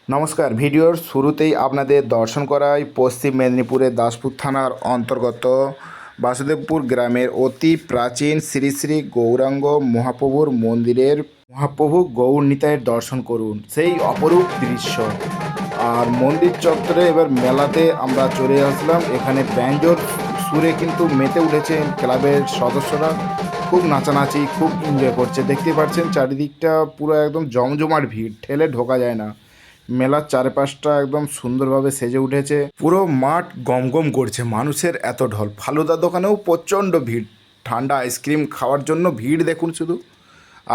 নমস্কার। ভিডিওর শুরুতেই আপনাদের দর্শন করাই পশ্চিম মেদিনীপুরের দাসপুর থানার অন্তর্গত বাসুদেবপুর গ্রামের অতি প্রাচীন শ্রী শ্রী গৌরাঙ্গ মহাপ্রভুর মন্দিরের মহাপ্রভু গৌর নিতাইয়ের দর্শন করুন, সেই অপরূপ দৃশ্য। আর মন্দির চত্বরে এবার মেলাতে আমরা চলে আসলাম। এখানে ব্যঞ্জোর সুরে কিন্তু মেতে উঠেছে ক্লাবের সদস্যরা, খুব নাচানাচি, খুব এনজয় করছে। দেখতে পাচ্ছেন চারিদিকটা পুরো একদম জমজমাট ভিড়, ঠেলে ঢোকা যায় না। মেলার চারপাশটা একদম সুন্দরভাবে সেজে উঠেছে, পুরো মাঠ গমগম করছে, মানুষের এত ঢল। ফালুদার দোকানেও প্রচণ্ড ভিড়, ঠান্ডা আইসক্রিম খাওয়ার জন্য ভিড় দেখুন শুধু।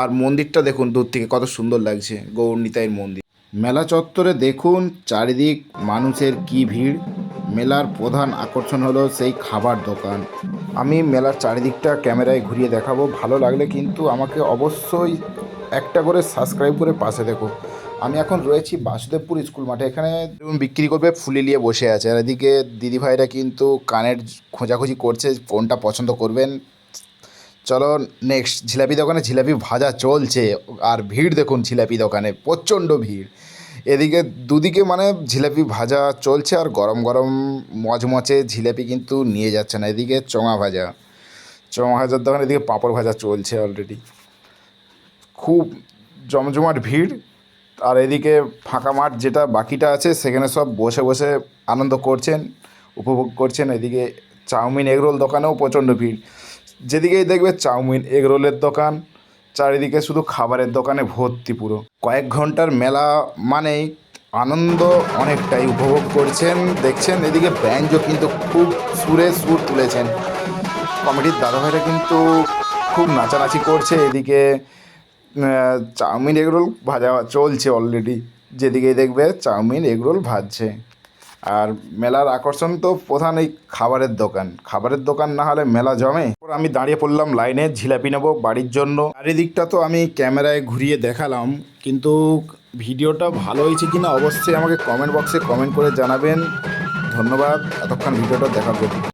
আর মন্দিরটা দেখুন দূর থেকে কত সুন্দর লাগছে, গৌর নিতাইয়ের মন্দির। মেলা চত্বরে দেখুন চারিদিক মানুষের কি ভিড়। মেলার প্রধান আকর্ষণ হলো সেই খাবার দোকান। আমি মেলার চারিদিকটা ক্যামেরায় ঘুরিয়ে দেখাবো, ভালো লাগলে কিন্তু আমাকে অবশ্যই একটা করে সাবস্ক্রাইব করে পাশে দেখো। আমি এখন রয়েছি বাসুদেবপুর স্কুল মাঠে। এখানে বিক্রি করবে ফুলি নিয়ে বসে আছে, আর এদিকে দিদিভাইরা কিন্তু কানের খোঁজাখুঁজি করছে কোনটা পছন্দ করবেন। চলো নেক্সট। জিলাপি দোকানে জিলাপি ভাজা চলছে, আর ভিড় দেখুন জিলাপি দোকানে, প্রচণ্ড ভিড়। এদিকে দুদিকে মানে জিলাপি ভাজা চলছে, আর গরম গরম মচমচে জিলাপি কিন্তু নিয়ে যাচ্ছে না। এদিকে চোঙা ভাজার দোকানে, এদিকে পাঁপড় ভাজা চলছে অলরেডি। খুব জমজমাট ভিড়। আর এদিকে ফাঁকা মাঠ যেটা বাকিটা আছে, সেখানে সব বসে বসে আনন্দ করছেন, উপভোগ করছেন। এদিকে চাউমিন এগরোল দোকানেও প্রচণ্ড ভিড়, যেদিকেই দেখবে চাউমিন এগরোলের দোকান, চারিদিকে শুধু খাবারের দোকানে ভর্তি পুরো। কয়েক ঘন্টার মেলা মানেই আনন্দ অনেকটাই উপভোগ করছেন, দেখছেন। এদিকে ব্যাঞ্জও কিন্তু খুব সুরে সুর তুলেছেন, কমিটির দাদাভাইরা কিন্তু খুব নাচানাচি করছে। এদিকে চাউমিন এগরোল ভাজা চলছে অলরেডি, যেদিকেই দেখবে চাউমিন এগরোল ভাজছে। আর মেলার আকর্ষণ তো প্রধান এই খাবারের দোকান না হলে মেলা জমে। আমি দাঁড়িয়ে পড়লাম লাইনে, জিলাপি নেবো বাড়ির জন্য। চারিদিকটা তো আমি ক্যামেরায় ঘুরিয়ে দেখালাম, কিন্তু ভিডিওটা ভালো হয়েছে কিনা অবশ্যই আমাকে কমেন্ট বক্সে কমেন্ট করে জানাবেন। ধন্যবাদ এতক্ষণ ভিডিওটা দেখার জন্য।